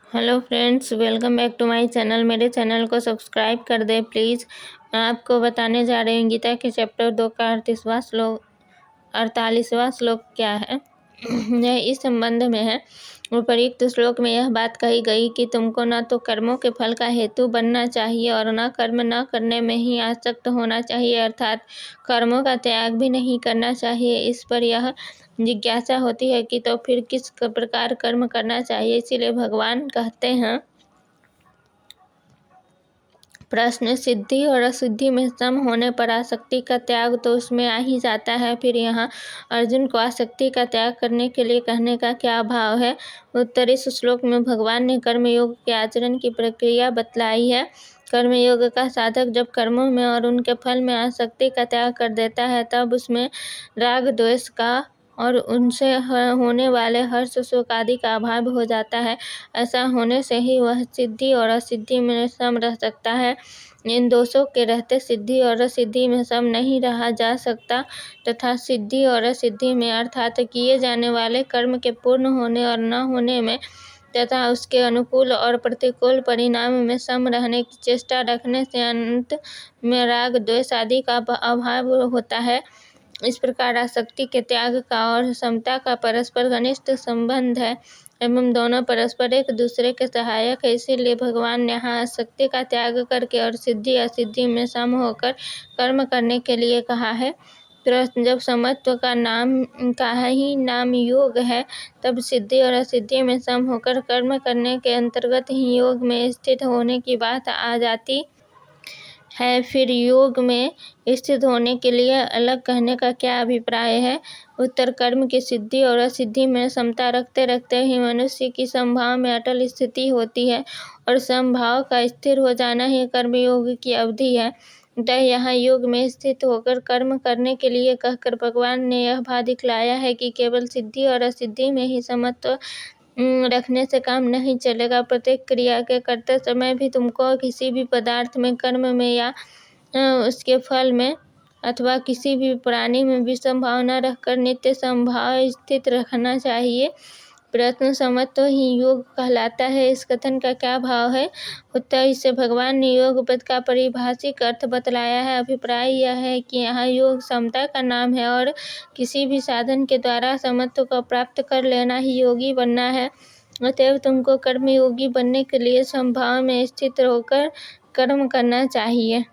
Hello friends, welcome back to my channel. मेरे channel को subscribe कर दें प्लीज़। मैं आपको बताने जा रही हूँ गीता के चैप्टर 2 का 48वां श्लोक क्या है। यह इस संबंध में है। उपर्युक्त श्लोक में यह बात कही गई कि तुमको न तो कर्मों के फल का हेतु बनना चाहिए और न कर्म न करने में ही आसक्त होना चाहिए, अर्थात कर्मों का त्याग भी नहीं करना चाहिए। इस पर यह जिज्ञासा होती है कि तो फिर किस प्रकार कर्म करना चाहिए। इसीलिए भगवान कहते हैं, प्रश्न, सिद्धि और असिद्धि में सम होने पर आसक्ति का त्याग तो उसमें आ ही जाता है। फिर यहाँ अर्जुन को आसक्ति का त्याग करने के लिए कहने का क्या भाव है। उत्तर इस श्लोक में भगवान ने कर्मयोग के आचरण की प्रक्रिया बतलाई है। कर्मयोग का साधक जब कर्मों में और उनके फल में आसक्ति का त्याग कर देता है, तब उसमें राग द्वेष का और उनसे होने वाले हर्ष शोक आदि का अभाव हो जाता है। ऐसा होने से ही वह सिद्धि और असिद्धि में सम रह सकता है। इन दोषों के रहते सिद्धि और असिद्धि में सम नहीं रहा जा सकता, तथा सिद्धि और असिद्धि में अर्थात किए जाने वाले कर्म के पूर्ण होने और न होने में तथा उसके अनुकूल और प्रतिकूल परिणाम में सम रहने की चेष्टा रखने से अंत में राग द्वेष आदि का अभाव होता है। इस प्रकार आसक्ति के त्याग का और समता का परस्पर घनिष्ठ संबंध है एवं दोनों परस्पर एक दूसरे के सहायक है। इसीलिए भगवान ने यहाँ आसक्ति का त्याग करके और सिद्धि असिद्धि में सम होकर कर्म करने के लिए कहा है। प्रश्न, जब समत्व का ही नाम योग है, तब सिद्धि और असिद्धि में सम होकर कर्म करने के अंतर्गत ही योग में स्थित होने की बात आ जाती है। फिर योग में स्थित होने के लिए अलग कहने का क्या अभिप्राय है। उत्तर, कर्म की सिद्धि और असिद्धि में समता रखते रखते ही मनुष्य की समभाव में अटल स्थिति होती है और समभाव का स्थिर हो जाना ही कर्मयोग की अवधि है। अतः यहाँ योग में स्थित होकर कर्म करने के लिए कहकर भगवान ने यह भाव दिखलाया है कि केवल सिद्धि और असिद्धि में ही समत्व रखने से काम नहीं चलेगा। प्रत्येक क्रिया के करते समय भी तुमको किसी भी पदार्थ में, कर्म में या उसके फल में अथवा किसी भी प्राणी में विषम भाव न रखकर नित्य समभाव स्थित रखना चाहिए। प्रश्न, समत्व ही योग कहलाता है, इस कथन का क्या भाव है। उत्तर, इससे भगवान ने योग पद का परिभाषिक अर्थ बतलाया है। अभिप्राय यह है कि यहाँ योग समता का नाम है और किसी भी साधन के द्वारा समत्व को प्राप्त कर लेना ही योगी बनना है। अतएव तुमको कर्मयोगी बनने के लिए समभाव में स्थित होकर कर्म करना चाहिए।